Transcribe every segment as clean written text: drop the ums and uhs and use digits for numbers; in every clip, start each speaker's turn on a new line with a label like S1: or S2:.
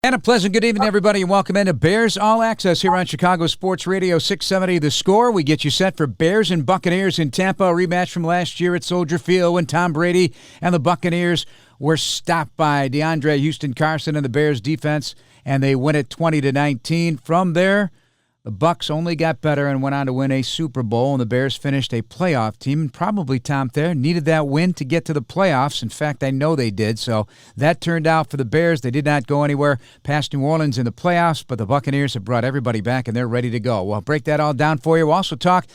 S1: And a pleasant good evening, everybody, and welcome into Bears All Access here on Chicago Sports Radio 670 The Score. We get you set for Bears and Buccaneers in Tampa, a rematch from last year at Soldier Field when Tom Brady and the Buccaneers were stopped by DeAndre Houston Carson and the Bears defense, and they win it 20-19. From there, the Bucs only got better and went on to win a Super Bowl, and the Bears finished a playoff team. And probably Tom Thayer needed that win to get to the playoffs. In fact, I know they did. So that turned out for the Bears. They did not go anywhere past New Orleans in the playoffs, but the Buccaneers have brought everybody back, and they're ready to go. We'll break that all down for you. We'll also talk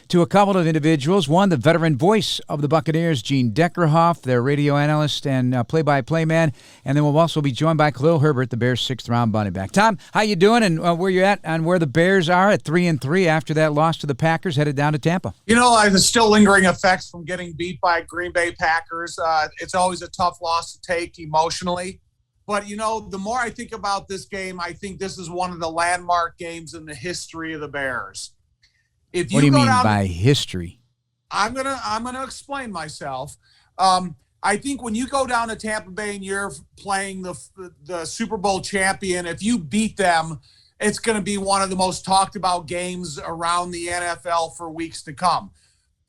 S1: to a couple of individuals. One, the veteran voice of the Buccaneers, Gene Deckerhoff, their radio analyst and play-by-play man. And then we'll also be joined by Khalil Herbert, the Bears' sixth-round running back. Tom, how you doing, and where you at on where the Bears are at 3-3 after that loss to the Packers, headed down to Tampa?
S2: You know, there's still lingering effects from getting beat by Green Bay Packers. It's always a tough loss to take emotionally. But, you know, the more I think about this game, I think this is one of the landmark games in the history of the Bears.
S1: What do you mean by history?
S2: I'm gonna explain myself. I think when you go down to Tampa Bay and you're playing the Super Bowl champion, if you beat them, it's going to be one of the most talked about games around the NFL for weeks to come.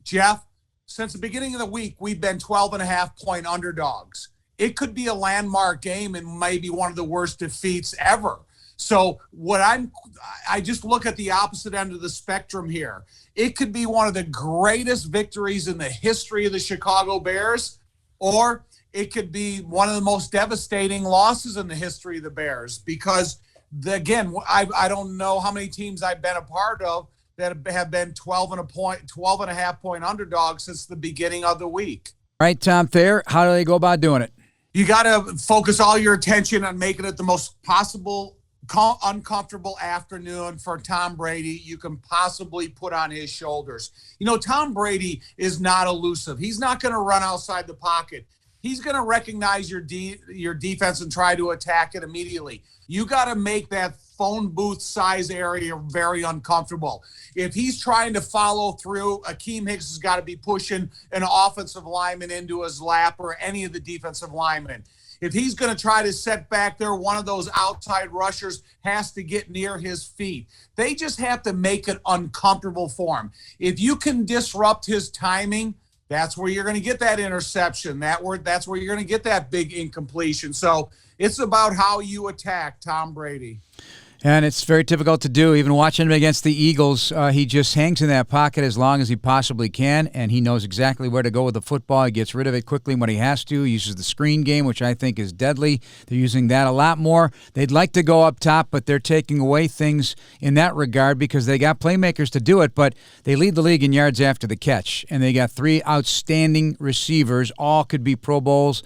S2: Jeff, since the beginning of the week, we've been 12.5-point underdogs. It could be a landmark game and maybe one of the worst defeats ever. So I just look at the opposite end of the spectrum here. It could be one of the greatest victories in the history of the Chicago Bears, or it could be one of the most devastating losses in the history of the Bears because, again, I don't know how many teams I've been a part of that have been 12.5-point underdogs since the beginning of the week.
S1: All right, Tom Thayer, how do they go about doing it?
S2: You got to focus all your attention on making it the most possible uncomfortable afternoon for Tom Brady you can possibly put on his shoulders. You know, Tom Brady is not elusive. He's not going to run outside the pocket. He's going to recognize your defense and try to attack it immediately. You got to make that phone booth size area very uncomfortable. If he's trying to follow through, Akeem Hicks has got to be pushing an offensive lineman into his lap or any of the defensive linemen. If he's going to try to set back there, one of those outside rushers has to get near his feet. They just have to make it uncomfortable for him. If you can disrupt his timing, that's where you're going to get that interception. That's where you're going to get that big incompletion. So it's about how you attack Tom Brady.
S1: And it's very difficult to do. Even watching him against the Eagles, he just hangs in that pocket as long as he possibly can, and he knows exactly where to go with the football. He gets rid of it quickly when he has to. He uses the screen game, which I think is deadly. They're using that a lot more. They'd like to go up top, but they're taking away things in that regard because they got playmakers to do it, but they lead the league in yards after the catch, and they got three outstanding receivers. All could be Pro Bowls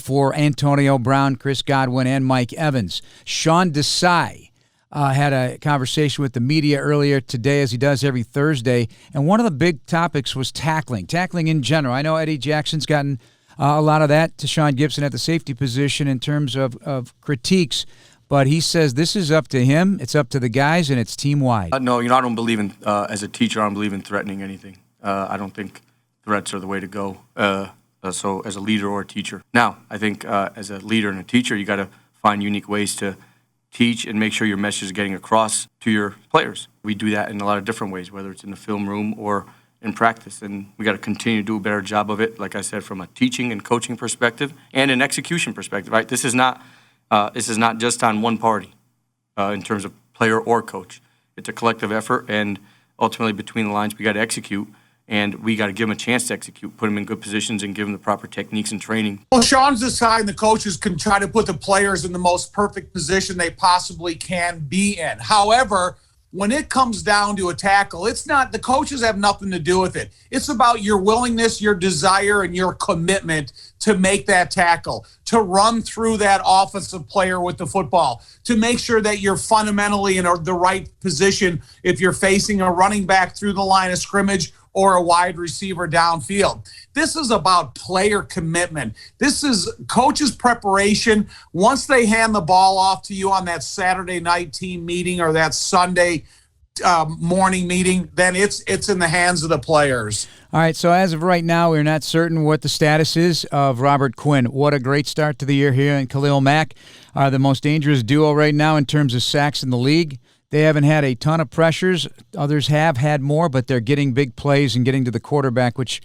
S1: for Antonio Brown, Chris Godwin, and Mike Evans. Sean Desai had a conversation with the media earlier today, as he does every Thursday, and one of the big topics was tackling in general. I know Eddie Jackson's gotten a lot of that to Sean Gibson at the safety position in terms of critiques, but he says this is up to him, it's up to the guys, and it's team-wide.
S3: No, I don't believe in, as a teacher, I don't believe in threatening anything. I don't think threats are the way to go, so as a leader or a teacher. Now, I think as a leader and a teacher, you got to find unique ways to teach and make sure your message is getting across to your players. We do that in a lot of different ways, whether it's in the film room or in practice, and we got to continue to do a better job of it, like I said, from a teaching and coaching perspective and an execution perspective, right? This is not just on one party in terms of player or coach. It's a collective effort, and ultimately between the lines, we got to execute. And we got to give them a chance to execute, put them in good positions, and give them the proper techniques and training.
S2: Well, Sean's deciding the coaches can try to put the players in the most perfect position they possibly can be in. However, when it comes down to a tackle, it's not, the coaches have nothing to do with it. It's about your willingness, your desire, and your commitment to make that tackle, to run through that offensive player with the football, to make sure that you're fundamentally in the right position if you're facing a running back through the line of scrimmage or a wide receiver downfield. This is about player commitment. This is coaches' preparation. Once they hand the ball off to you on that Saturday night team meeting or that Sunday morning meeting, then it's in the hands of the players.
S1: All right, so as of right now, we're not certain what the status is of Robert Quinn. What a great start to the year here, and Khalil Mack. are the most dangerous duo right now in terms of sacks in the league. They haven't had a ton of pressures. Others have had more, but they're getting big plays and getting to the quarterback, which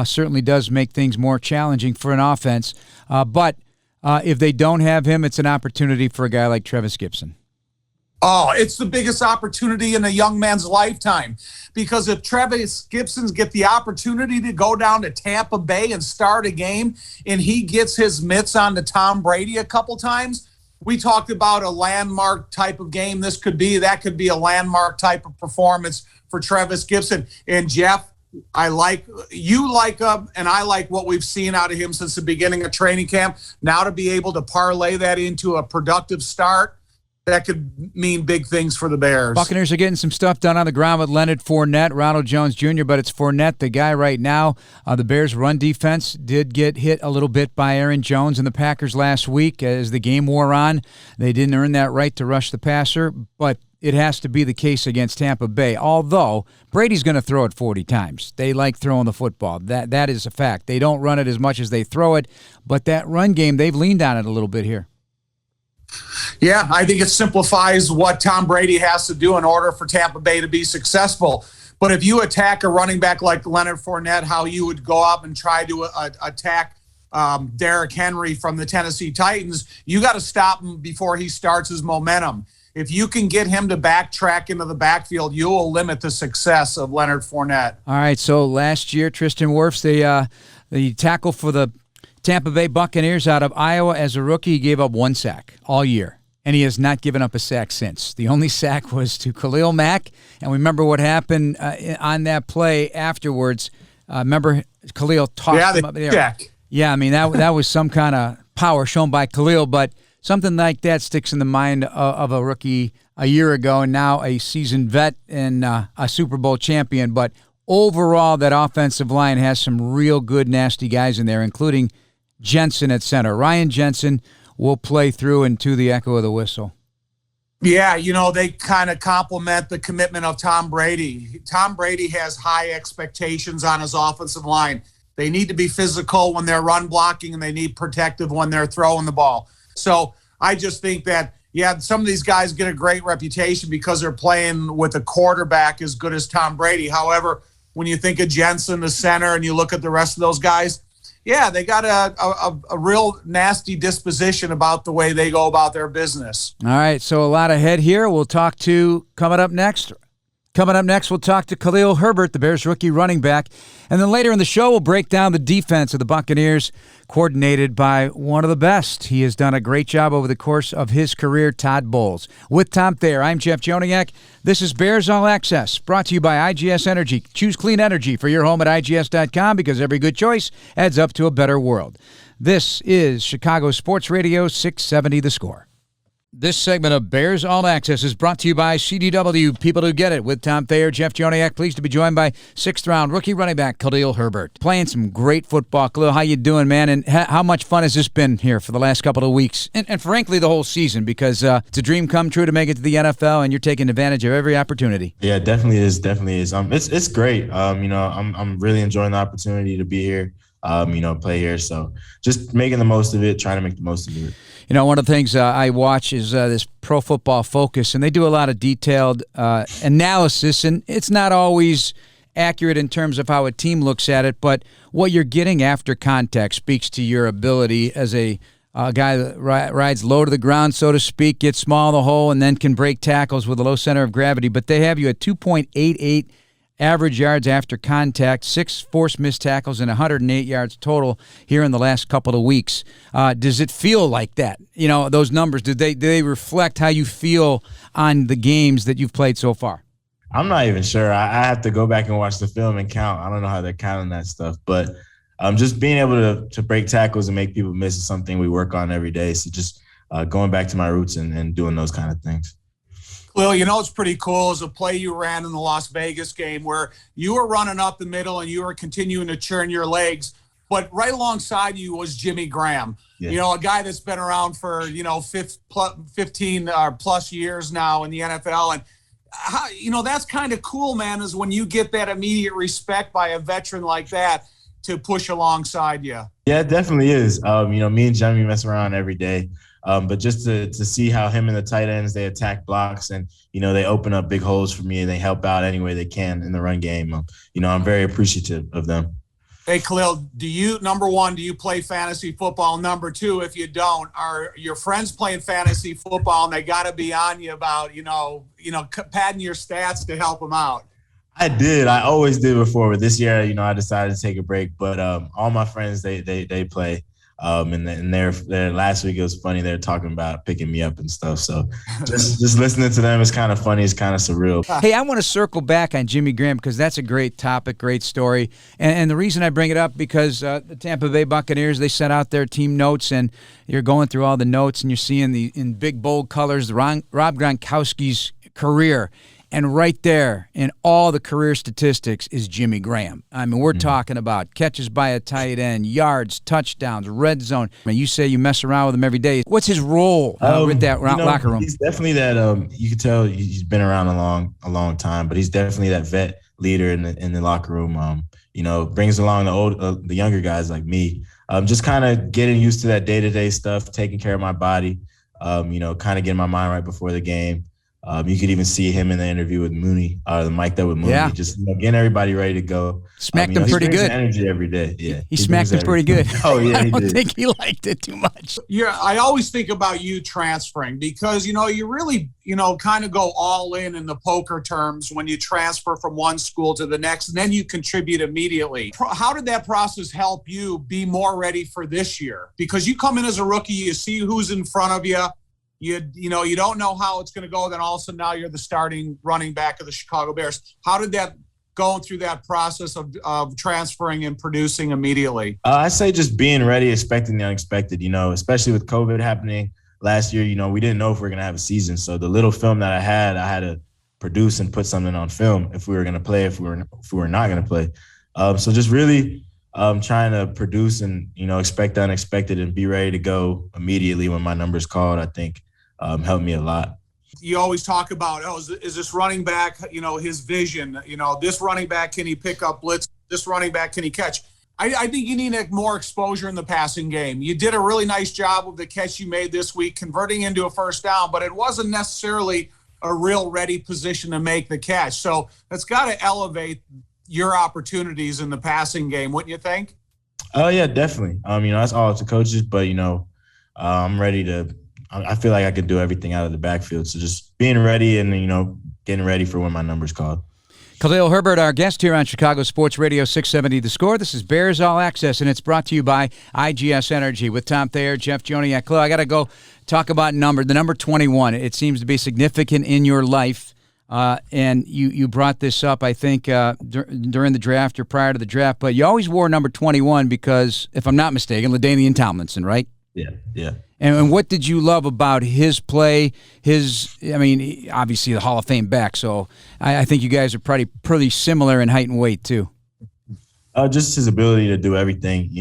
S1: certainly does make things more challenging for an offense. But if they don't have him, it's an opportunity for a guy like Trevis Gipson.
S2: Oh, it's the biggest opportunity in a young man's lifetime, because if Trevis Gipson's get the opportunity to go down to Tampa Bay and start a game and he gets his mitts on to Tom Brady a couple times, we talked about a landmark type of game. That could be a landmark type of performance for Trevis Gipson. And Jeff, I like him, and I like what we've seen out of him since the beginning of training camp. Now to be able to parlay that into a productive start, that could mean big things for the Bears.
S1: Buccaneers are getting some stuff done on the ground with Leonard Fournette, Ronald Jones Jr., but it's Fournette, the guy right now. The Bears' run defense did get hit a little bit by Aaron Jones and the Packers last week as the game wore on. They didn't earn that right to rush the passer, but it has to be the case against Tampa Bay, although Brady's going to throw it 40 times. They like throwing the football. That is a fact. They don't run it as much as they throw it, but that run game, they've leaned on it a little bit here.
S2: Yeah, I think it simplifies what Tom Brady has to do in order for Tampa Bay to be successful. But if you attack a running back like Leonard Fournette, how you would go up and try to attack Derrick Henry from the Tennessee Titans, you got to stop him before he starts his momentum. If you can get him to backtrack into the backfield, you will limit the success of Leonard Fournette.
S1: All right, so last year, Tristan Wirfs, the tackle for the Tampa Bay Buccaneers out of Iowa as a rookie, he gave up one sack all year, and he has not given up a sack since. The only sack was to Khalil Mack, and we remember what happened on that play afterwards. Remember Khalil tossed him up there.
S2: Check.
S1: Yeah, I mean, that was some kind of power shown by Khalil, but something like that sticks in the mind of a rookie a year ago, and now a seasoned vet and a Super Bowl champion. But overall, that offensive line has some real good, nasty guys in there, including Jensen at center. Ryan Jensen will play through into the echo of the whistle.
S2: Yeah, they kind of complement the commitment of Tom Brady. Tom Brady has high expectations on his offensive line. They need to be physical when they're run blocking, and they need protective when they're throwing the ball. So I just think that, some of these guys get a great reputation because they're playing with a quarterback as good as Tom Brady. However, when you think of Jensen, the center, and you look at the rest of those guys, they got a real nasty disposition about the way they go about their business.
S1: All right, so a lot ahead here. We'll talk to, coming up next, we'll talk to Khalil Herbert, the Bears rookie running back. And then later in the show, we'll break down the defense of the Buccaneers, coordinated by one of the best. He has done a great job over the course of his career, Todd Bowles. With Tom Thayer, I'm Jeff Joniak. This is Bears All Access, brought to you by IGS Energy. Choose clean energy for your home at IGS.com, because every good choice adds up to a better world. This is Chicago Sports Radio 670 The Score. This segment of Bears All Access is brought to you by CDW, People Who Get It, with Tom Thayer, Jeff Joniak. Pleased to be joined by sixth-round rookie running back Khalil Herbert. Playing some great football. Khalil, how you doing, man? And how much fun has this been here for the last couple of weeks? And frankly, the whole season, because it's a dream come true to make it to the NFL, and you're taking advantage of every opportunity.
S4: Yeah, it definitely is. It's great. I'm really enjoying the opportunity to be here. Play here. So just making the most of it, trying to make the most of it.
S1: One of the things I watch is this Pro Football Focus, and they do a lot of detailed analysis, and it's not always accurate in terms of how a team looks at it, but what you're getting after contact speaks to your ability as a guy that rides low to the ground, so to speak, gets small in the hole, and then can break tackles with a low center of gravity. But they have you at 2.88 average yards after contact, 6 forced missed tackles, and 108 yards total here in the last couple of weeks. Does it feel like that? Those numbers, do they reflect how you feel on the games that you've played so far?
S4: I'm not even sure. I have to go back and watch the film and count. I don't know how they're counting that stuff. But just being able to break tackles and make people miss is something we work on every day. So just going back to my roots and doing those kind of things.
S2: Well, it's pretty cool is a play you ran in the Las Vegas game where you were running up the middle and you were continuing to churn your legs, but right alongside you was Jimmy Graham, a guy that's been around for, 15 plus years now in the NFL. And, that's kind of cool, man, is when you get that immediate respect by a veteran like that to push alongside you.
S4: Yeah, it definitely is. Me and Jimmy mess around every day. But just to see how him and the tight ends, they attack blocks and, they open up big holes for me and they help out any way they can in the run game. I'm very appreciative of them.
S2: Hey, Khalil, number one, do you play fantasy football? Number two, if you don't, are your friends playing fantasy football and they got to be on you about, padding your stats to help them out?
S4: I did. I always did before, but this year, I decided to take a break. But all my friends, they play. And their last week, it was funny. They're talking about picking me up and stuff. So just listening to them is kind of funny. It's kind of surreal.
S1: Hey, I want to circle back on Jimmy Graham because that's a great topic, great story. And the reason I bring it up because the Tampa Bay Buccaneers, they set out their team notes, and you're going through all the notes, and you're seeing in big, bold colors Rob Gronkowski's career. And right there in all the career statistics is Jimmy Graham. I mean, we're talking about catches by a tight end, yards, touchdowns, red zone. I mean, you say you mess around with him every day. What's his role with that locker room?
S4: He's definitely that. You can tell he's been around a long time, but he's definitely that vet leader in the locker room. Brings along the younger guys like me. Just kind of getting used to that day-to-day stuff, taking care of my body. Kind of getting my mind right before the game. You could even see him in the interview with Mooney, the mic that with Mooney, just getting everybody ready to go.
S1: Smacked him pretty good.
S4: Energy every day. Yeah,
S1: he smacked him pretty good.
S4: Oh yeah,
S1: I don't think he liked it too much.
S2: I always think about you transferring because you really kind of go all in the poker terms when you transfer from one school to the next, and then you contribute immediately. How did that process help you be more ready for this year? Because you come in as a rookie, you see who's in front of you. You don't know how it's going to go. Then all of a sudden now you're the starting running back of the Chicago Bears. How did that going through that process of transferring and producing immediately?
S4: I say just being ready, expecting the unexpected, especially with COVID happening last year, we didn't know if we were going to have a season. So the little film that I had to produce and put something on film if we were going to play, if we were not going to play. So just really trying to produce and, expect the unexpected and be ready to go immediately when my number's called, I think. Helped me a lot.
S2: You always talk about, is this running back, his vision, this running back, can he pick up blitz? This running back, can he catch? I think you need more exposure in the passing game. You did a really nice job of the catch you made this week, converting into a first down, but it wasn't necessarily a real ready position to make the catch. So that's got to elevate your opportunities in the passing game, wouldn't you think?
S4: Oh, yeah, definitely. That's all up to coaches, but, I'm ready to – I feel like I could do everything out of the backfield. So just being ready and, getting ready for when my number's called.
S1: Khalil Herbert, our guest here on Chicago Sports Radio 670 The Score. This is Bears All Access, and it's brought to you by IGS Energy with Tom Thayer, Jeff Joniak. Khalil, I got to go talk about the number 21. It seems to be significant in your life, and you brought this up, I think, during the draft or prior to the draft, but you always wore number 21 because, if I'm not mistaken, LaDainian Tomlinson, right?
S4: Yeah.
S1: And what did you love about his play? Obviously the Hall of Fame back, so I think you guys are pretty similar in height and weight too.
S4: Just his ability to do everything,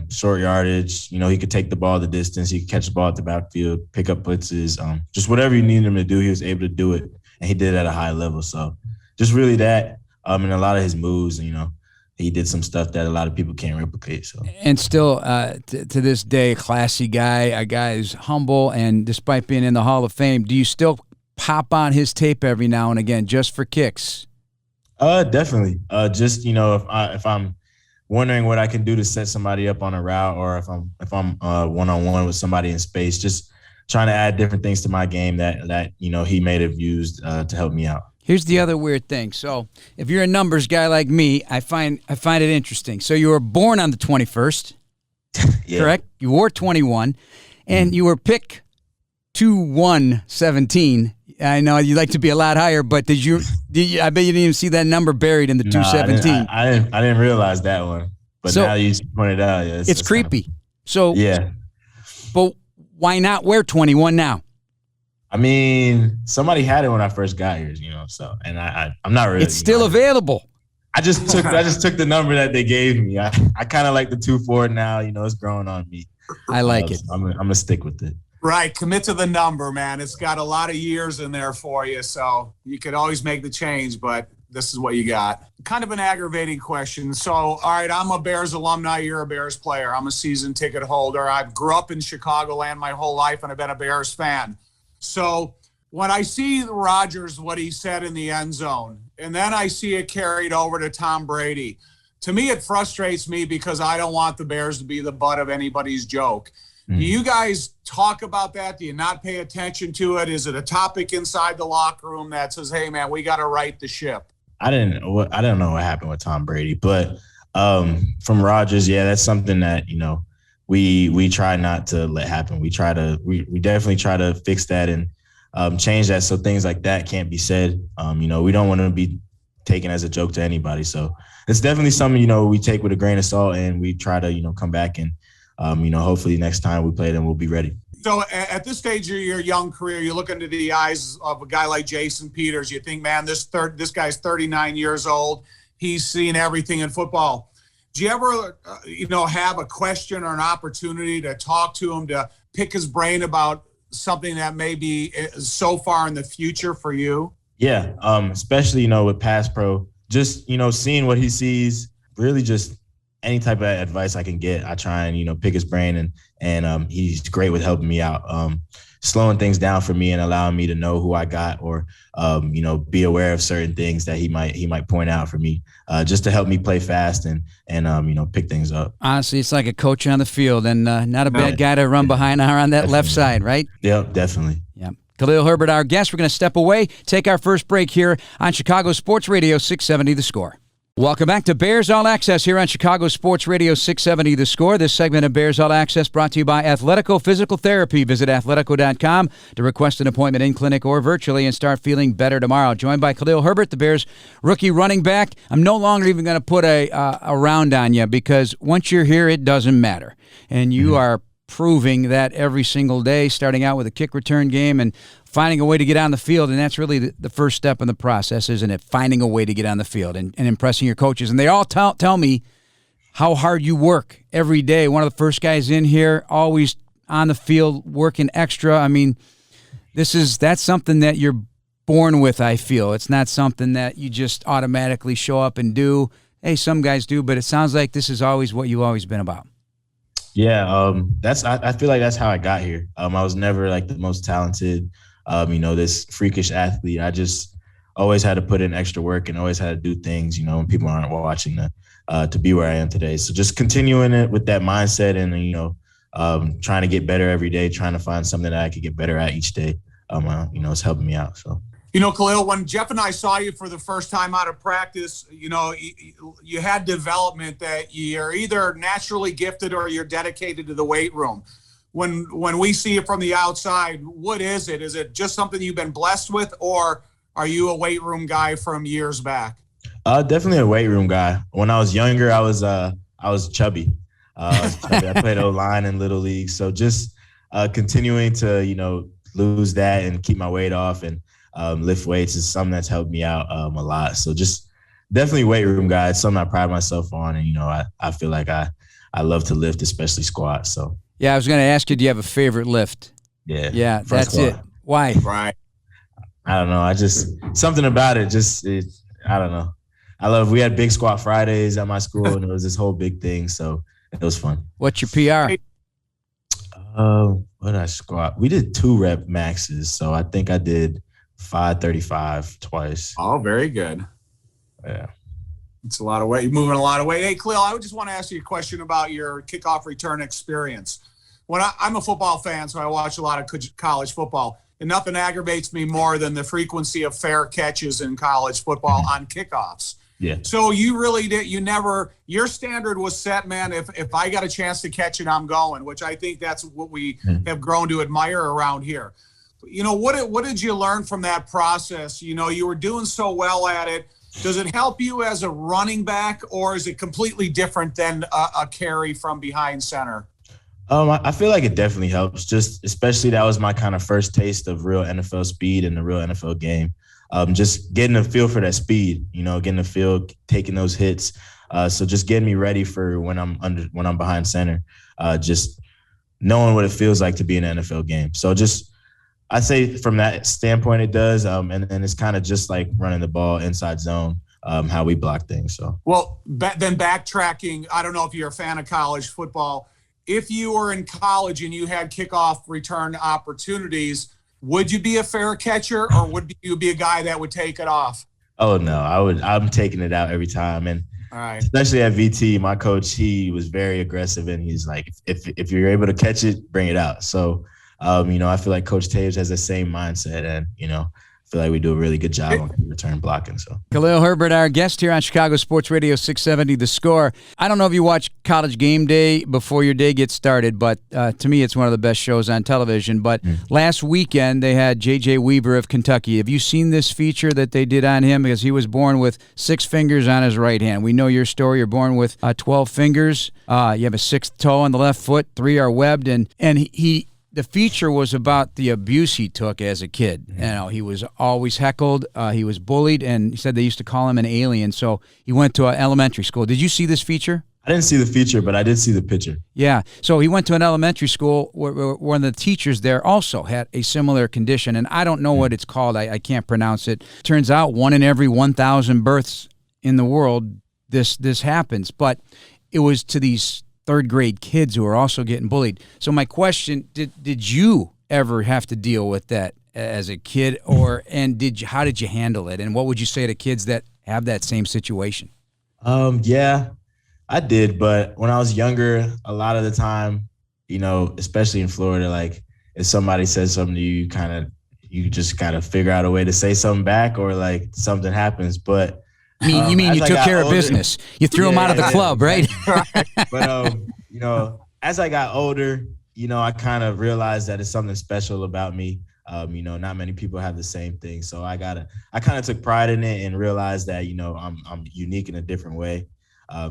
S4: short yardage. He could take the ball the distance. He could catch the ball at the backfield, pick up blitzes. Just whatever you needed him to do, he was able to do it, and he did it at a high level. So just really that, and a lot of his moves, he did some stuff that a lot of people can't replicate. So, and
S1: still, to this day, a classy guy, a guy who's humble, and despite being in the Hall of Fame, do you still pop on his tape every now and again just for kicks?
S4: Definitely. Just if I'm wondering what I can do to set somebody up on a route, or if I'm one-on-one with somebody in space, just trying to add different things to my game that he may have used to help me out.
S1: Here's the other weird thing. So if you're a numbers guy like me, I find it interesting. So you were born on the 21st, correct? You wore 21, and you were picked 2-1-17. I know you like to be a lot higher, but did you? I bet you didn't even see that number buried in the 217.
S4: I didn't realize that one. But now you pointed out,
S1: it's creepy. So
S4: yeah,
S1: but why not wear 21 now?
S4: Somebody had it when I first got here, so, and I'm not really.
S1: It's still available.
S4: I just took the number that they gave me. I kind of like the 2-4 now, it's growing on me.
S1: I like it.
S4: So I'm gonna stick with it.
S2: Right. Commit to the number, man. It's got a lot of years in there for you, so you could always make the change, but this is what you got. Kind of an aggravating question. So, all right, I'm a Bears alumni. You're a Bears player. I'm a season ticket holder. I grew up in Chicagoland my whole life, and I've been a Bears fan. So when I see Rodgers, what he said in the end zone, and then I see it carried over to Tom Brady, to me, it frustrates me because I don't want the Bears to be the butt of anybody's joke. Do you guys talk about that? Do you not pay attention to it? Is it a topic inside the locker room that says, hey, man, we got to right the ship?
S4: I don't know what happened with Tom Brady, but from Rodgers, yeah, that's something that, we try not to let happen. We definitely try to fix that and change that so things like that can't be said. We don't want to be taken as a joke to anybody. So it's definitely something, we take with a grain of salt, and we try to, come back and, hopefully next time we play them, we'll be ready.
S2: So at this stage of your young career, you look into the eyes of a guy like Jason Peters. You think, man, this guy's 39 years old. He's seen everything in football. Do you ever, have a question or an opportunity to talk to him, to pick his brain about something that may be so far in the future for you? Yeah,
S4: especially, with Pass Pro, just, seeing what he sees, really just any type of advice I can get, I try and, pick his brain, and he's great with helping me out, slowing things down for me and allowing me to know who I got, or, be aware of certain things that he might point out for me, just to help me play fast and pick things up.
S1: Honestly, it's like a coach on the field, and not a bad guy to run behind her on that definitely. Left side, right?
S4: Yep, definitely.
S1: Yeah. Khalil Herbert, our guest. We're going to step away, take our first break here on Chicago Sports Radio 670 The Score. Welcome back to Bears All Access here on Chicago Sports Radio 670 The Score. This segment of Bears All Access brought to you by Athletico Physical Therapy. Visit athletico.com to request an appointment in clinic or virtually and start feeling better tomorrow. Joined by Khalil Herbert, the Bears rookie running back. I'm no longer even going to put a round on you, because once you're here, it doesn't matter. And you are proving that every single day, starting out with a kick return game and finding a way to get on the field. And that's really the first step in the process, isn't it? Finding a way to get on the field and impressing your coaches. And they all tell me how hard you work every day. One of the first guys in here, always on the field, working extra. I mean, that's something that you're born with, I feel. It's not something that you just automatically show up and do. Hey, some guys do, but it sounds like this is always what you've always been about.
S4: Yeah, I feel like that's how I got here. I was never like the most talented, this freakish athlete. I just always had to put in extra work and always had to do things, when people aren't watching to be where I am today. So just continuing it with that mindset and, trying to get better every day, trying to find something that I could get better at each day, it's helping me out. So.
S2: Khalil, when Jeff and I saw you for the first time out of practice, you had development that you're either naturally gifted or you're dedicated to the weight room. When we see it from the outside, what is it? Is it just something you've been blessed with, or are you a weight room guy from years back?
S4: Definitely a weight room guy. When I was younger, I was chubby. I played O-line in Little League. So just continuing to, lose that and keep my weight off and lift weights is something that's helped me out a lot. So just definitely weight room guy. It's something I pride myself on. And, I feel like I love to lift, especially squats. So.
S1: Yeah, I was going to ask you, do you have a favorite lift?
S4: Yeah.
S1: That's squat. It. Why?
S2: Right.
S4: I don't know. Something about it, I don't know. We had big squat Fridays at my school, and it was this whole big thing. So it was fun.
S1: What's your PR?
S4: What did I squat? We did 2 rep maxes. So I think I did 535 twice.
S2: Oh, very good.
S4: Yeah.
S2: It's a lot of weight. You're moving a lot of weight. Hey, Khalil, I would just want to ask you a question about your kickoff return experience. When I'm a football fan, so I watch a lot of college football, and nothing aggravates me more than the frequency of fair catches in college football on kickoffs.
S4: Yeah.
S2: So you really did. Your standard was set, man. If I got a chance to catch it, I'm going, which I think that's what we have grown to admire around here. What did you learn from that process? You were doing so well at it. Does it help you as a running back, or is it completely different than a carry from behind center?
S4: I feel like it definitely helps. Just especially that was my kind of first taste of real NFL speed and the real NFL game. Just getting a feel for that speed, getting a feel, taking those hits. So just getting me ready for when I'm behind center. Just knowing what it feels like to be in an NFL game. So I say from that standpoint, it does. And then it's kind of just like running the ball inside zone. how we block things. So,
S2: well, then backtracking, I don't know if you're a fan of college football. If you were in college and you had kickoff return opportunities, would you be a fair catcher, or would you be a guy that would take it off?
S4: Oh no, I'm taking it out every time. And
S2: all right,
S4: especially at VT, my coach, he was very aggressive, and he's like, if you're able to catch it, bring it out. So, I feel like Coach Thayer has the same mindset, and I feel like we do a really good job on return blocking. So,
S1: Khalil Herbert, our guest here on Chicago Sports Radio 670 The Score. I don't know if you watch College Game Day before your day gets started, but to me it's one of the best shows on television. But last weekend they had J.J. Weaver of Kentucky. Have you seen this feature that they did on him? Because he was born with 6 fingers on his right hand. We know your story. You're born with 12 fingers. You have a 6th toe on the left foot. 3 are webbed. And the feature was about the abuse he took as a kid. He was always heckled. He was bullied, and he said they used to call him an alien. So he went to an elementary school. Did you see this feature?
S4: I didn't see the feature, but I did see the picture.
S1: Yeah. So he went to an elementary school where one of the teachers there also had a similar condition, and I don't know what it's called. I can't pronounce it. Turns out 1 in every 1,000 births in the world, this happens. But it was to these 3rd grade kids who are also getting bullied. So my question, did you ever have to deal with that as a kid, how did you handle it? And what would you say to kids that have that same situation?
S4: Yeah, I did. But when I was younger, a lot of the time, especially in Florida, like if somebody says something to you, you just gotta figure out a way to say something back, or like something happens. But
S1: you mean you took care of business? You threw him out of the club, right?
S4: But as I got older, I kind of realized that it's something special about me. Not many people have the same thing, so I kind of took pride in it and realized that I'm unique in a different way.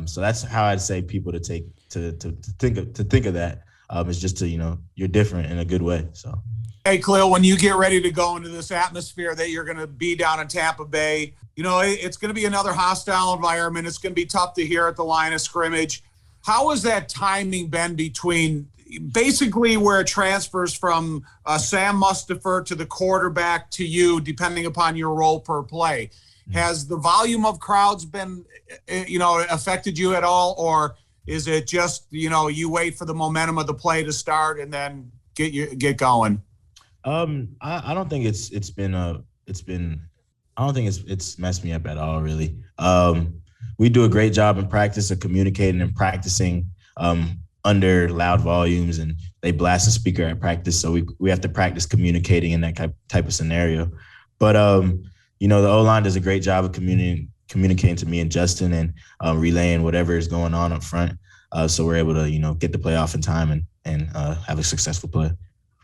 S4: So that's how I'd say people to think of that. It's just you're different in a good way. So.
S2: Hey, Khalil, when you get ready to go into this atmosphere that you're going to be down in Tampa Bay, it's going to be another hostile environment. It's going to be tough to hear at the line of scrimmage. How has that timing been between basically where it transfers from Sam Mustipher to the quarterback to you, depending upon your role per play? Has the volume of crowds been, affected you at all? Or is it just, you wait for the momentum of the play to start and then get going?
S4: I don't think it's messed me up at all, really. We do a great job in practice of communicating and practicing under loud volumes, and they blast the speaker at practice. So we have to practice communicating in that type of scenario. But, the O-line does a great job of communicating to me and Justin, and relaying whatever is going on up front. So we're able to, get the play off in time and have a successful play.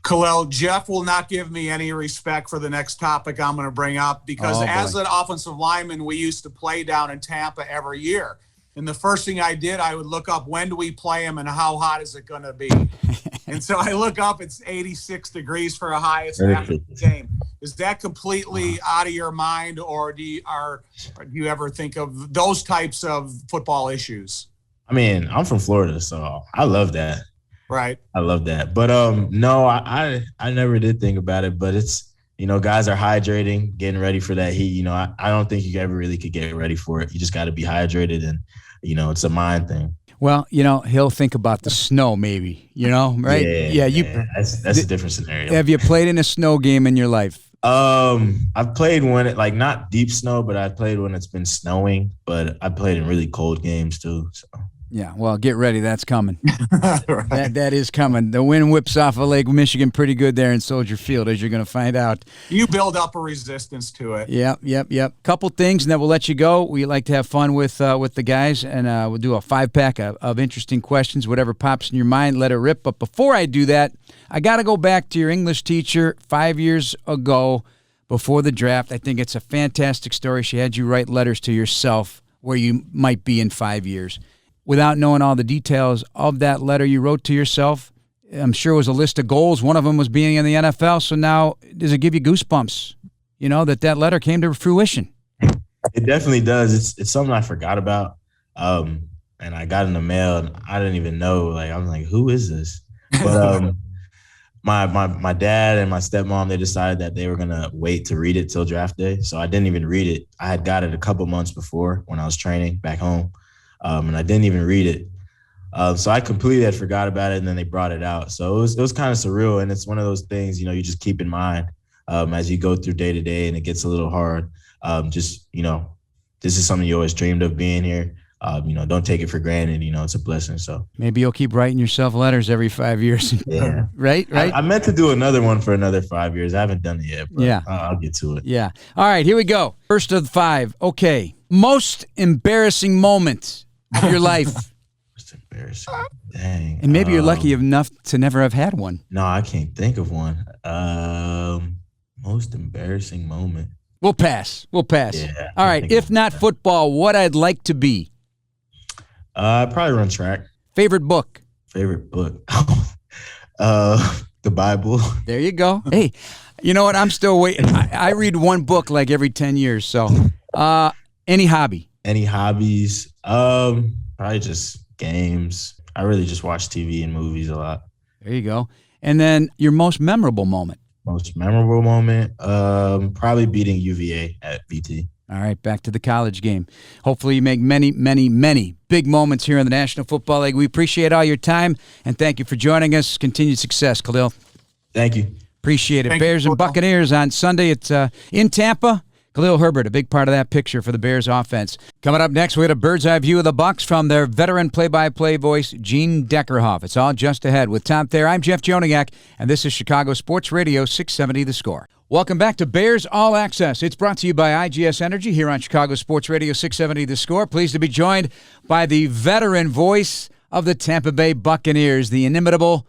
S2: Khalil, Jeff will not give me any respect for the next topic I'm going to bring up, because as an offensive lineman, we used to play down in Tampa every year. And the first thing I did, I would look up, when do we play them and how hot is it going to be? And so I look up, it's 86 degrees for a high. It's after the game. Is that completely out of your mind, or do you ever think of those types of football issues?
S4: I mean, I'm from Florida, so I love that.
S2: Right.
S4: I love that. But no, I never did think about it, but it's, guys are hydrating, getting ready for that heat. I don't think you ever really could get ready for it. You just got to be hydrated, and, it's a mind thing.
S1: Well, he'll think about the snow maybe, right?
S4: Yeah, that's a different scenario.
S1: Have you played in a snow game in your life?
S4: I've played when not deep snow, but I played when it's been snowing, but I played in really cold games too. So.
S1: Yeah, well, get ready. That's coming.
S2: Right.
S1: That is coming. The wind whips off of Lake Michigan pretty good there in Soldier Field, as you're going to find out.
S2: You build up a resistance to it.
S1: Yep. Couple things, and then we'll let you go. We like to have fun with the guys, and we'll do a 5-pack of interesting questions. Whatever pops in your mind, let it rip. But before I do that, I got to go back to your English teacher 5 years ago before the draft. I think it's a fantastic story. She had you write letters to yourself where you might be in 5 years. Without knowing all the details of that letter you wrote to yourself, I'm sure it was a list of goals. One of them was being in the NFL. So now, does it give you goosebumps, that letter came to fruition?
S4: It definitely does. It's something I forgot about. And I got in the mail, and I didn't even know. I'm like, who is this? But My dad and my stepmom, they decided that they were gonna wait to read it till draft day. So I didn't even read it. I had got it a couple months before when I was training back home, and I didn't even read it. So I completely had forgot about it, and then they brought it out. So it was kind of surreal, and it's one of those things, you just keep in mind as you go through day to day, and it gets a little hard. This is something you always dreamed of being here. Don't take it for granted. It's a blessing. So
S1: maybe you'll keep writing yourself letters every 5 years.
S4: Yeah.
S1: Right.
S4: I meant to do another one for another 5 years. I haven't done it yet, but
S1: yeah.
S4: I'll get to it.
S1: Yeah. All right, here we go. First of the 5. Okay. Most embarrassing moment of your life.
S4: Most embarrassing. Dang.
S1: And maybe you're lucky enough to never have had one.
S4: No, I can't think of one. Most embarrassing moment.
S1: We'll pass.
S4: Yeah.
S1: All right. If not football, what I'd like to be?
S4: I'd probably run track.
S1: Favorite book?
S4: The Bible.
S1: There you go. Hey, you know what? I'm still waiting. I read one book like every 10 years. So any hobby?
S4: Any hobbies? Probably just games. I really just watch TV and movies a lot.
S1: There you go. And then your most memorable moment?
S4: Most memorable moment? Probably beating UVA at VT.
S1: All right, back to the college game. Hopefully you make many, many, many big moments here in the National Football League. We appreciate all your time, and thank you for joining us. Continued success, Khalil.
S4: Thank you.
S1: Appreciate it.
S2: Thank
S1: Bears
S2: you.
S1: and Buccaneers on Sunday. It's in Tampa. Khalil Herbert, a big part of that picture for the Bears offense. Coming up next, we had a bird's eye view of the Bucs from their veteran play-by-play voice, Gene Deckerhoff. It's all just ahead with Tom Thayer. I'm Jeff Joniak, and this is Chicago Sports Radio 670 The Score. Welcome back to Bears All Access. It's brought to you by IGS Energy here on Chicago Sports Radio 670 The Score. Pleased to be joined by the veteran voice of the Tampa Bay Buccaneers, the inimitable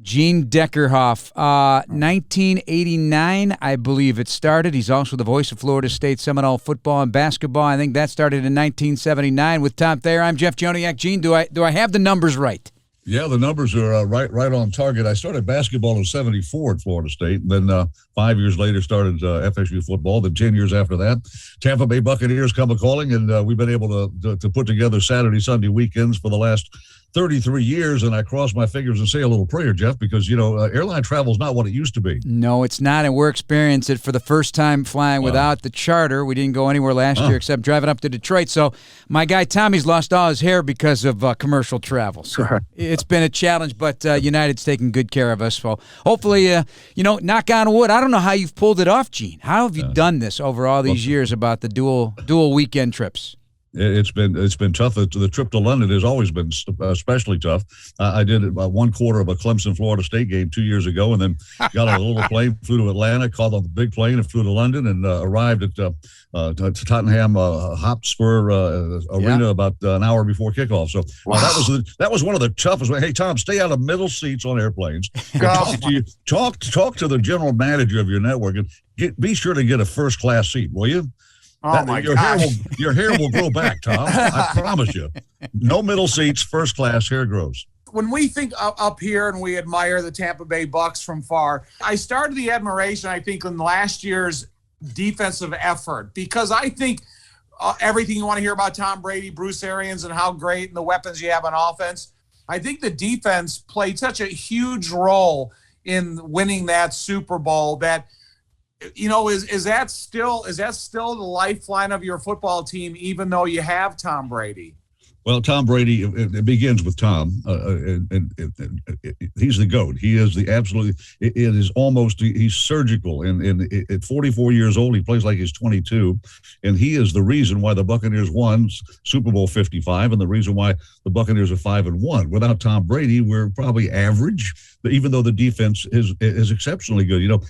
S1: Gene Deckerhoff. 1989, I believe it started. He's also the voice of Florida State Seminole football and basketball. I think that started in 1979 with Tom Thayer. I'm Jeff Joniak. Gene, do I have the numbers right?
S5: Yeah, the numbers are right on target. I started basketball in '74 at Florida State, and then 5 years later started FSU football. Then 10 years after that, Tampa Bay Buccaneers come a-calling, and we've been able to put together Saturday, Sunday weekends for the last 33 years, and I cross my fingers and say a little prayer, Jeff, because, airline travel is not what it used to be.
S1: No, it's not, and we're experiencing it for the first time flying without the charter. We didn't go anywhere last year except driving up to Detroit. So my guy Tommy's lost all his hair because of commercial travel. So it's been a challenge, but United's taking good care of us. So hopefully, knock on wood. I don't know how you've pulled it off, Gene. How have you done this over all these years about the dual weekend trips?
S5: It's been tough. The trip to London has always been especially tough. I did one quarter of a Clemson Florida State game 2 years ago, and then got on a little plane, flew to Atlanta, caught on the big plane, and flew to London, and arrived at Tottenham Hotspur Arena about an hour before kickoff. So that was one of the toughest. Hey, Tom, stay out of middle seats on airplanes. Talk to the general manager of your network and be sure to get a first class seat, will you? Your hair will grow back, Tom. I promise you. No middle seats, first class, hair grows.
S2: When we think up here and we admire the Tampa Bay Bucs from far, I started the admiration, I think, in last year's defensive effort, because I think everything you want to hear about Tom Brady, Bruce Arians, and how great and the weapons you have on offense, I think the defense played such a huge role in winning that Super Bowl that – is that still the lifeline of your football team, even though you have Tom Brady?
S5: Well, Tom Brady, it begins with Tom, and he's the GOAT. He is the absolute. It is almost. He's surgical, and at 44 years old, he plays like he's 22, and he is the reason why the Buccaneers won Super Bowl 55, and the reason why the Buccaneers are 5-1. Without Tom Brady, we're probably average, even though the defense is exceptionally good.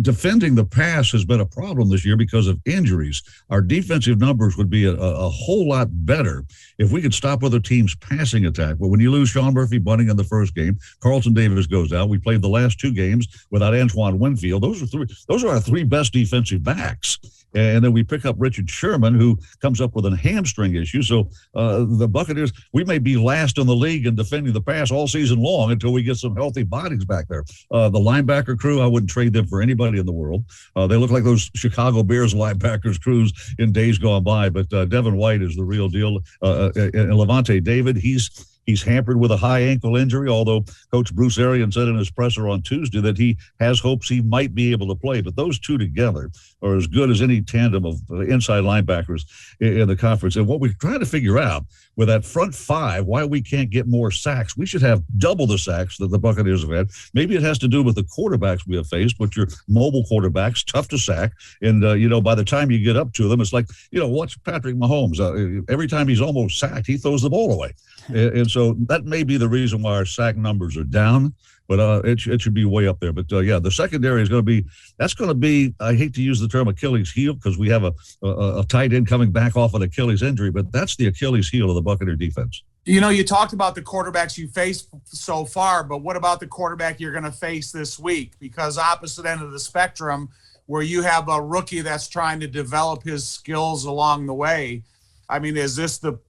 S5: Defending the pass has been a problem this year because of injuries. Our defensive numbers would be a whole lot better if we could stop other teams' passing attack. But when you lose Sean Murphy Bunting in the first game, Carlton Davis goes out. We played the last two games without Antoine Winfield. Those are our three best defensive backs. And then we pick up Richard Sherman, who comes up with a hamstring issue. So the Buccaneers, we may be last in the league in defending the pass all season long until we get some healthy bodies back there. The linebacker crew, I wouldn't trade them for anybody in the world. They look like those Chicago Bears linebackers crews in days gone by. But Devin White is the real deal. And Levante David, he's He's hampered with a high ankle injury, although Coach Bruce Arians said in his presser on Tuesday that he has hopes he might be able to play. But those two together are as good as any tandem of inside linebackers in the conference. And what we're trying to figure out with that front five, why we can't get more sacks. We should have double the sacks that the Buccaneers have had. Maybe it has to do with the quarterbacks we have faced, but your mobile quarterbacks, tough to sack. And, by the time you get up to them, it's like, watch Patrick Mahomes. Every time he's almost sacked, he throws the ball away. And so that may be the reason why our sack numbers are down, but it should be way up there. But, the secondary is going to be, I hate to use the term Achilles heel because we have a tight end coming back off an Achilles injury, but that's the Achilles heel of the Buccaneer defense.
S2: You talked about the quarterbacks you faced so far, but what about the quarterback you're going to face this week? Because opposite end of the spectrum, where you have a rookie that's trying to develop his skills along the way. I mean, is this the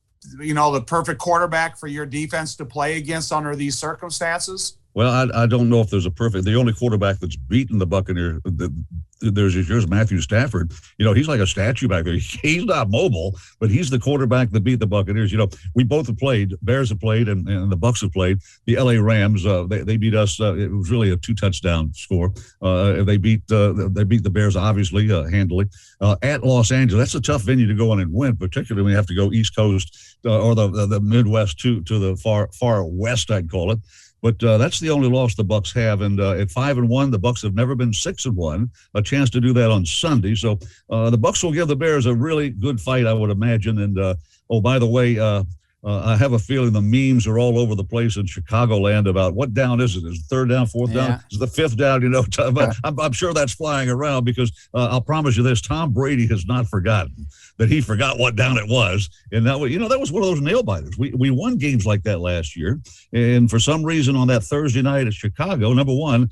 S2: perfect quarterback for your defense to play against under these circumstances?
S5: Well, I don't know if there's the only quarterback that's beaten the Buccaneers. There's Matthew Stafford. He's like a statue back there. He's not mobile, but he's the quarterback that beat the Buccaneers. We both have played. Bears have played, and the Bucs have played. The LA Rams, they beat us. It was really a 2-touchdown score. They beat the Bears obviously handily at Los Angeles. That's a tough venue to go in and win, particularly when you have to go East Coast or the Midwest to the far west, I'd call it. But that's the only loss the Bucs have, and at 5-1, the Bucs have never been 6-1. A chance to do that on Sunday, so the Bucs will give the Bears a really good fight, I would imagine. And by the way, I have a feeling the memes are all over the place in Chicagoland about what down is it? Is it third down, fourth down? Is it the fifth down? I'm sure that's flying around because I'll promise you this: Tom Brady has not forgotten that he forgot what down it was, and that was one of those nail biters. We won games like that last year, and for some reason on that Thursday night at Chicago, number one,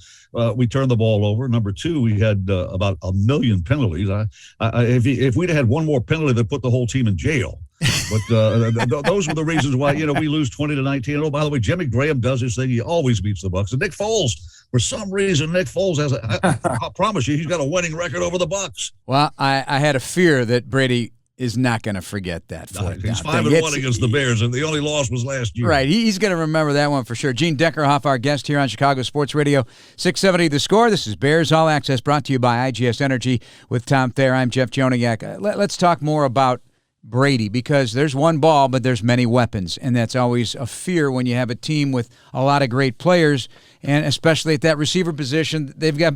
S5: we turned the ball over. Number two, we had about 1 million penalties. If we'd had one more penalty, that put the whole team in jail. But those were the reasons why we lose 20-19. And, oh, by the way, Jimmy Graham does his thing. He always beats the Bucs. And Nick Foles, for some reason, has I promise you, he's got a winning record over the Bucs.
S1: Well, I had a fear that Brady is not going to forget that.
S5: He's 5-1 against the Bears, and the only loss was last year.
S1: Right. He's going to remember that one for sure. Gene Deckerhoff, our guest here on Chicago Sports Radio 670 The Score. This is Bears All Access, brought to you by IGS Energy with Tom Thayer. I'm Jeff Joniak. Let's talk more about Brady, because there's one ball, but there's many weapons, and that's always a fear when you have a team with a lot of great players, and especially at that receiver position, they've got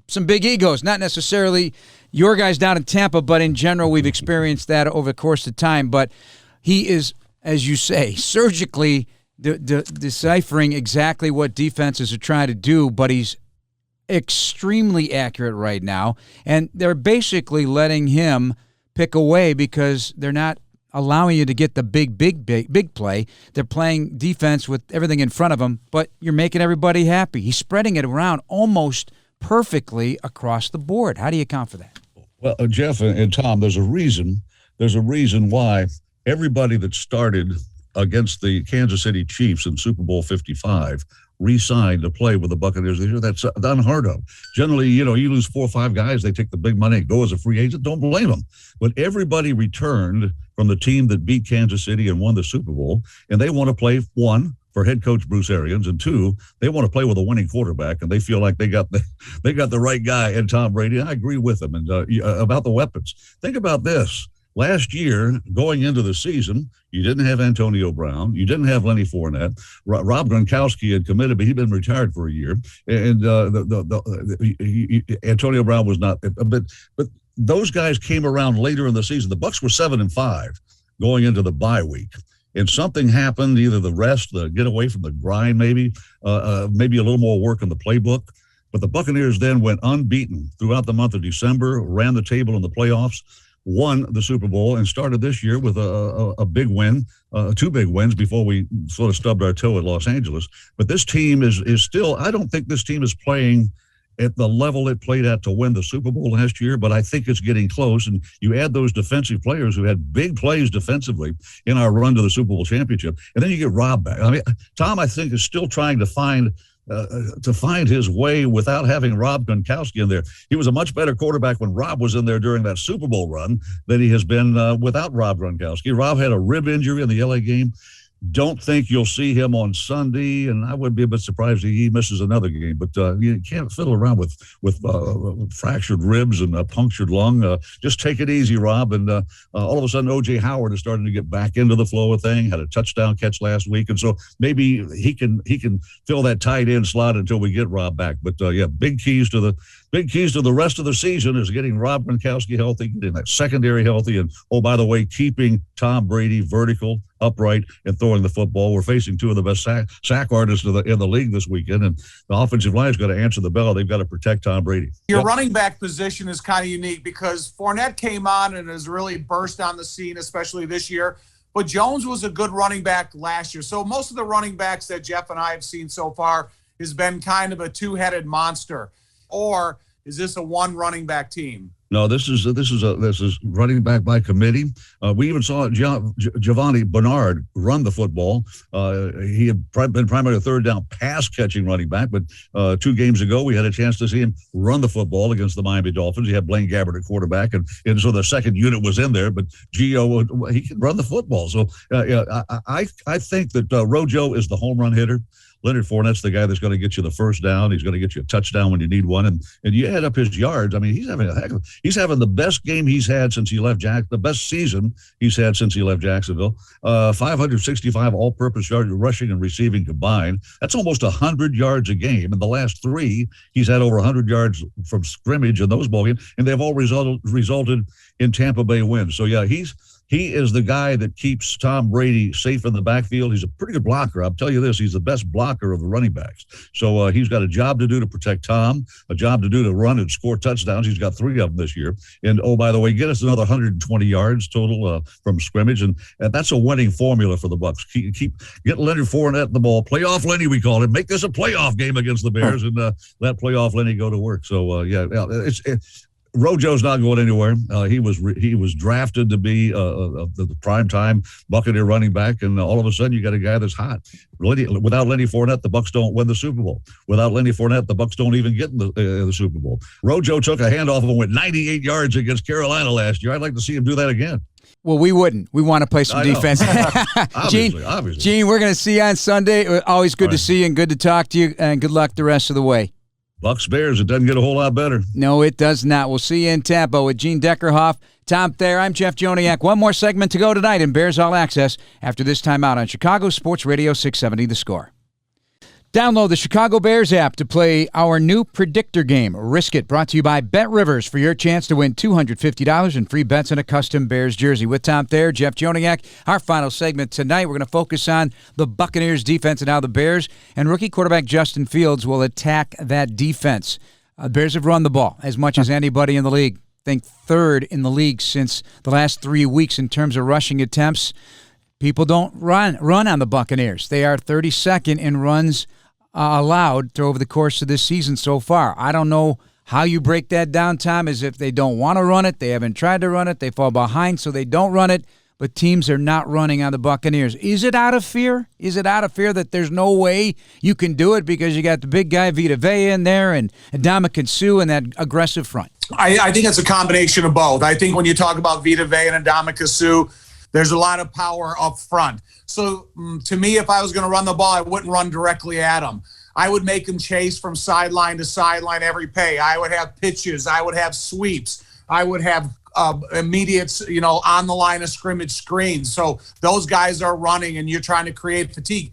S1: some big egos. Not necessarily your guys down in Tampa, but in general, we've experienced that over the course of time. But he is, as you say, surgically deciphering exactly what defenses are trying to do, but he's extremely accurate right now, and they're basically letting him pick away because they're not allowing you to get the big play. They're playing defense with everything in front of them, but you're making everybody happy. He's spreading it around almost perfectly across the board. How do you account for that?
S5: Well, Jeff and Tom, there's a reason why everybody that started against the Kansas City Chiefs in Super Bowl 55 re-signed to play with the Buccaneers this year. That's unheard of. Generally, you lose 4 or 5 guys, they take the big money, go as a free agent. Don't blame them. But everybody returned from the team that beat Kansas City and won the Super Bowl, and they want to play, one, for head coach Bruce Arians, and two, they want to play with a winning quarterback, and they feel like they got the right guy in Tom Brady. I agree with them. And about the weapons, think about this. Last year, going into the season, you didn't have Antonio Brown. You didn't have Lenny Fournette. Rob Gronkowski had committed, but he'd been retired for a year. And Antonio Brown was not. But those guys came around later in the season. The Bucs were 7-5 going into the bye week. And something happened, either the rest, the get away from the grind, maybe a little more work in the playbook. But the Buccaneers then went unbeaten throughout the month of December, ran the table in the playoffs, won the Super Bowl, and started this year with a big win, 2 big wins before we sort of stubbed our toe at Los Angeles. But this team is still, I don't think this team is playing at the level it played at to win the Super Bowl last year, but I think it's getting close. And you add those defensive players who had big plays defensively in our run to the Super Bowl championship, and then you get Rob back. I mean, Tom, I think, is still trying to find his way without having Rob Gronkowski in there. He was a much better quarterback when Rob was in there during that Super Bowl run than he has been without Rob Gronkowski. Rob had a rib injury in the LA game. Don't think you'll see him on Sunday, and I would be a bit surprised if he misses another game. But you can't fiddle around with fractured ribs and a punctured lung. Just take it easy, Rob. And all of a sudden, O.J. Howard is starting to get back into the flow of thing. Had a touchdown catch last week, and so maybe he can fill that tight end slot until we get Rob back. But big keys to the rest of the season is getting Rob Gronkowski healthy, getting that secondary healthy, and by the way, keeping Tom Brady vertical, upright, and throwing the football. We're facing two of the best sack artists in the league this weekend, and the offensive line's got to answer the bell. They've got to protect Tom Brady.
S2: Your running back position is kind of unique because Fournette came on and has really burst on the scene, especially this year. But Jones was a good running back last year. So most of the running backs that Jeff and I have seen so far has been kind of a two-headed monster. Or is this a one running back team?
S5: No, this is running back by committee. We even saw Giovanni Bernard run the football. He had been primarily a third down pass catching running back, but 2 games ago we had a chance to see him run the football against the Miami Dolphins. He had Blaine Gabbert at quarterback, and so the second unit was in there. But Gio, he can run the football. So I think that Rojo is the home run hitter. Leonard Fournette's the guy that's going to get you the first down. He's going to get you a touchdown when you need one, and you add up his yards. I mean, he's having the best game he's had since he left the best season he's had since he left Jacksonville. 565 all-purpose yards rushing and receiving combined. That's almost 100 yards a game. In the last 3, he's had over 100 yards from scrimmage in those ball games, and they've all resulted in Tampa Bay wins. So yeah, he is the guy that keeps Tom Brady safe in the backfield. He's a pretty good blocker. I'll tell you this, he's the best blocker of the running backs. So he's got a job to do to protect Tom, a job to do to run and score touchdowns. He's got 3 of them this year. And, by the way, get us another 120 yards total from scrimmage. And that's a winning formula for the Bucs. Keep get Leonard Fournette the ball. Playoff Lenny, we call it. Make this a playoff game against the Bears and let playoff Lenny go to work. So, Rojo's not going anywhere. He was drafted to be the primetime Buccaneer running back, and all of a sudden you got a guy that's hot. Without Lenny Fournette, the Bucs don't win the Super Bowl. Without Lenny Fournette, the Bucs don't even get in the Super Bowl. Rojo took a handoff and went 98 yards against Carolina last year. I'd like to see him do that again.
S1: Well, we wouldn't. We want to play some defense.
S5: Obviously.
S1: Gene, we're going to see you on Sunday. Always good to see you and good to talk to you, and good luck the rest of the way.
S5: Bucs Bears, it doesn't get a whole lot better.
S1: No, it does not. We'll see you in Tampa with Gene Deckerhoff, Tom Thayer. I'm Jeff Joniak. One more segment to go tonight in Bears All Access after this timeout on Chicago Sports Radio 670 The Score. Download the Chicago Bears app to play our new Predictor game, Risk It, brought to you by Bet Rivers for your chance to win $250 in free bets and a custom Bears jersey. With Tom Thayer, Jeff Joniak, our final segment tonight, we're going to focus on the Buccaneers defense and how the Bears and rookie quarterback Justin Fields will attack that defense. The Bears have run the ball as much as anybody in the league. I think 3rd in the league since the last 3 weeks in terms of rushing attempts. People don't run on the Buccaneers. They are 32nd in runs allowed over the course of this season so far. I don't know how you break that down, Tom, as if they don't want to run it. They haven't tried to run it. They fall behind, so they don't run it. But teams are not running on the Buccaneers. Is it out of fear? Is it out of fear that there's no way you can do it because you got the big guy Vita Vea in there and Ndamukong Suh and that aggressive front?
S2: I think it's a combination of both. I think when you talk about Vita Vea and Ndamukong Suh, there's a lot of power up front. So to me, if I was going to run the ball, I wouldn't run directly at him. I would make him chase from sideline to sideline every play. I would have pitches. I would have sweeps. I would have immediate, on the line of scrimmage screens. So those guys are running and you're trying to create fatigue.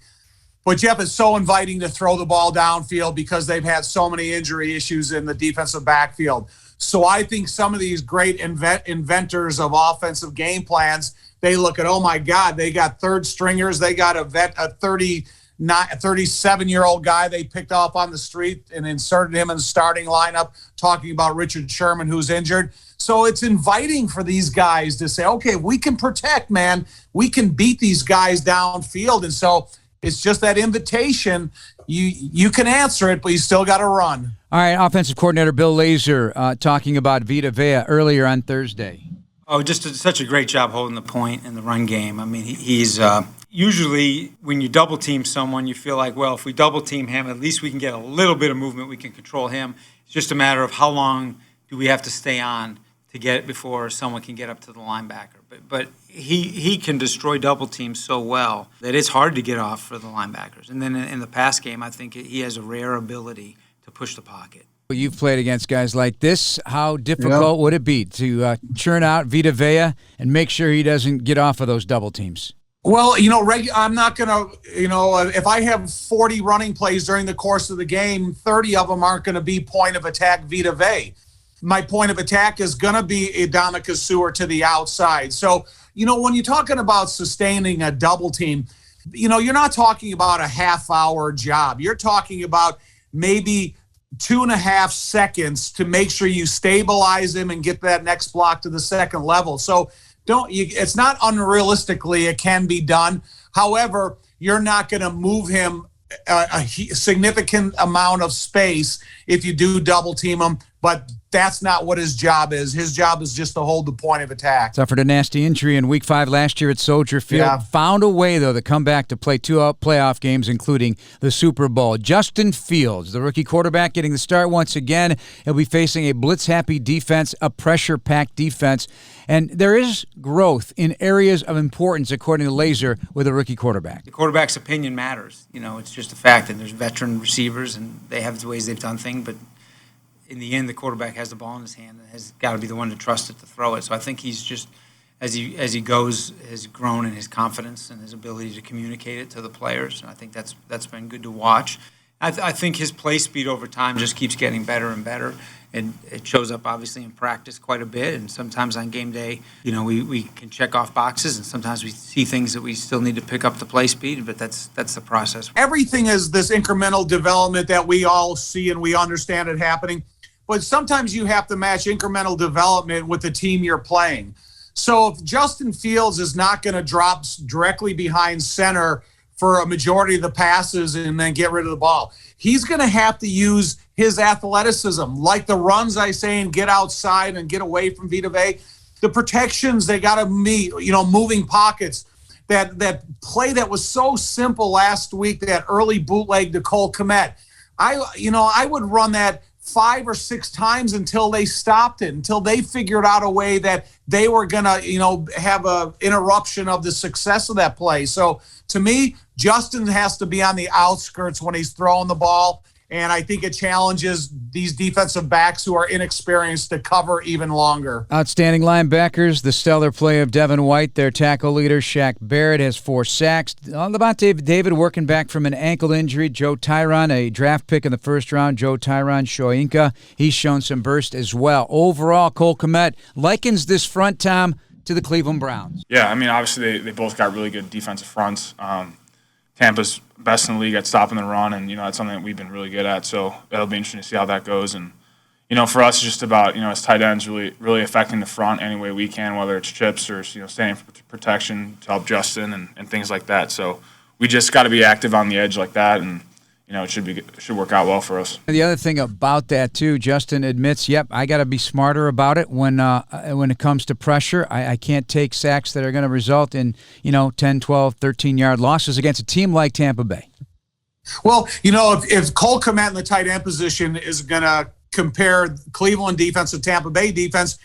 S2: But Jeff, is so inviting to throw the ball downfield because they've had so many injury issues in the defensive backfield. So I think some of these great inventors of offensive game plans, they look at, oh my God, they got 3rd stringers. They got a 37-year-old guy they picked off on the street and inserted him in the starting lineup, talking about Richard Sherman, who's injured. So it's inviting for these guys to say, okay, we can protect, man. We can beat these guys downfield. And so it's just that invitation. You can answer it, but you still got to run.
S1: All right, offensive coordinator Bill Lazor talking about Vita Vea earlier on Thursday.
S6: Oh, just such a great job holding the point in the run game. I mean, he's usually when you double team someone, you feel like, well, if we double team him, at least we can get a little bit of movement. We can control him. It's just a matter of how long do we have to stay on to get it before someone can get up to the linebacker. But he can destroy double teams so well that it's hard to get off for the linebackers. And then in the pass game, I think he has a rare ability to push the pocket.
S1: You've played against guys like this. How difficult would it be to churn out Vita Vea and make sure he doesn't get off of those double teams?
S2: Well, I'm not going to, if I have 40 running plays during the course of the game, 30 of them aren't going to be point of attack Vita Vea. My point of attack is going to be Adama Su'A to the outside. So, when you're talking about sustaining a double team, you're not talking about a half-hour job. You're talking about maybe 2.5 seconds to make sure you stabilize him and get that next block to the second level. So it's not unrealistically it can be done. However, you're not going to move him a significant amount of space if you do double team him, but that's not what his job is. His job is just to hold the point of attack.
S1: Suffered a nasty injury in Week 5 last year at Soldier Field.
S2: Yeah.
S1: Found a way, though, to come back to play 2 playoff games, including the Super Bowl. Justin Fields, the rookie quarterback, getting the start once again. He'll be facing a blitz-happy defense, a pressure-packed defense. And there is growth in areas of importance, according to Laser, with a rookie quarterback.
S6: The quarterback's opinion matters. It's just a fact. And there's veteran receivers, and they have the ways they've done things, but in the end, the quarterback has the ball in his hand and has got to be the one to trust it to throw it. So I think he's just, as he goes, has grown in his confidence and his ability to communicate it to the players. And I think that's been good to watch. I think his play speed over time just keeps getting better and better. And it shows up, obviously, in practice quite a bit. And sometimes on game day, we can check off boxes, and sometimes we see things that we still need to pick up the play speed, but that's the process.
S2: Everything is this incremental development that we all see and we understand it happening. But sometimes you have to match incremental development with the team you're playing. So if Justin Fields is not going to drop directly behind center for a majority of the passes and then get rid of the ball, he's going to have to use his athleticism, like the runs I say, and get outside and get away from Vita Vea. The protections they got to meet, moving pockets. That play that was so simple last week, that early bootleg to Cole Kmet. I would run that 5 or 6 times until they stopped it, until they figured out a way that they were going to, have a interruption of the success of that play. So to me, Justin has to be on the outskirts when he's throwing the ball. And I think it challenges these defensive backs who are inexperienced to cover even longer.
S1: Outstanding linebackers, the stellar play of Devin White, their tackle leader. Shaq Barrett has 4 sacks. Levante David working back from an ankle injury. Joe Tyron, a draft pick in the first round. Joe Tyron Shoyinka, he's shown some burst as well. Overall, Cole Kmet likens this front, Tom, to the Cleveland Browns.
S7: Yeah, obviously they both got really good defensive fronts. Tampa's best in the league at stopping the run, and that's something that we've been really good at. So it'll be interesting to see how that goes. And for us, it's just about as tight ends really affecting the front any way we can, whether it's chips or standing for protection to help Justin and things like that. So we just got to be active on the edge like that, and it should work out well for us.
S1: The other thing about that, too, Justin admits, yep, I got to be smarter about it when it comes to pressure. I can't take sacks that are going to result in, 10, 12, 13-yard losses against a team like Tampa Bay.
S2: Well, if Cole Kmet in the tight end position is going to compare Cleveland defense to Tampa Bay defense,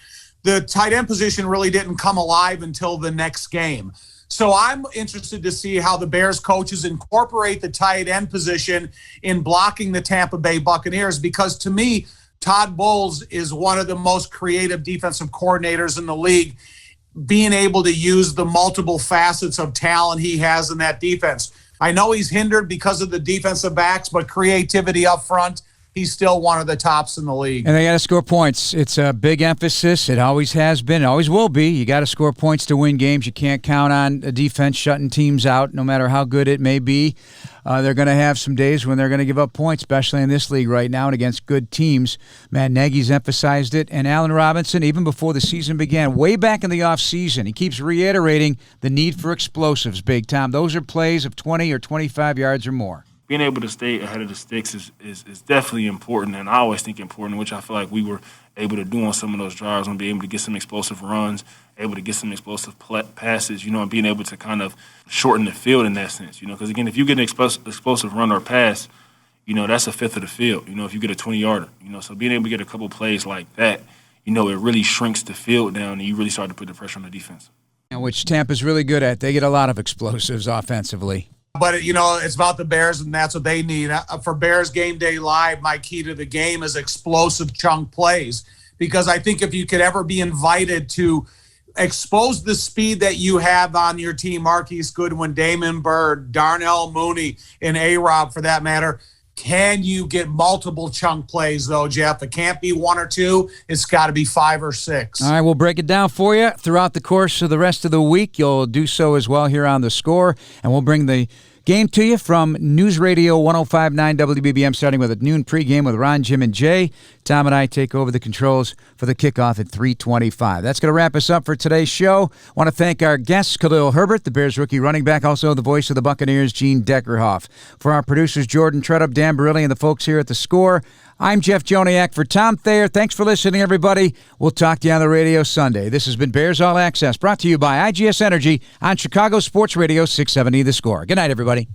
S2: the tight end position really didn't come alive until the next game. So I'm interested to see how the Bears coaches incorporate the tight end position in blocking the Tampa Bay Buccaneers, because to me, Todd Bowles is one of the most creative defensive coordinators in the league, being able to use the multiple facets of talent he has in that defense. I know he's hindered because of the defensive backs, but creativity up front, he's still one of the tops in the league.
S1: And they got to score points. It's a big emphasis. It always has been. It always will be. You got to score points to win games. You can't count on a defense shutting teams out, no matter how good it may be. They're going to have some days when they're going to give up points, especially in this league right now and against good teams. Matt Nagy's emphasized it. And Allen Robinson, even before the season began, way back in the offseason, he keeps reiterating the need for explosives, Big Tom. Those are plays of 20 or 25 yards or more.
S8: Being able to stay ahead of the sticks is definitely important, and I always think important, which I feel like we were able to do on some of those drives, and be able to get some explosive runs, able to get some explosive passes, and being able to kind of shorten the field in that sense, because, again, if you get an explosive run or pass, that's a fifth of the field, if you get a 20-yarder, so being able to get a couple plays like that, it really shrinks the field down, and you really start to put the pressure on the defense.
S1: Which Tampa's really good at. They get a lot of explosives offensively.
S2: But, it's about the Bears, and that's what they need. For Bears Game Day Live, my key to the game is explosive chunk plays, because I think if you could ever be invited to expose the speed that you have on your team, Marquise Goodwin, Damon Byrd, Darnell Mooney, and A-Rob for that matter, can you get multiple chunk plays, though, Jeff? It can't be one or two. It's got to be 5 or 6.
S1: All right, we'll break it down for you throughout the course of the rest of the week. You'll do so as well here on The Score, and we'll bring the game to you from News Radio 105.9 WBBM, starting with a noon pregame with Ron, Jim, and Jay. Tom and I take over the controls for the kickoff at 3:25. That's going to wrap us up for today's show. I want to thank our guests, Khalil Herbert, the Bears rookie running back, also the voice of the Buccaneers, Gene Deckerhoff. For our producers, Jordan Tredup, Dan Barilli, and the folks here at The Score, I'm Jeff Joniak. For Tom Thayer, thanks for listening, everybody. We'll talk to you on the radio Sunday. This has been Bears All Access, brought to you by IGS Energy on Chicago Sports Radio 670 The Score. Good night, everybody.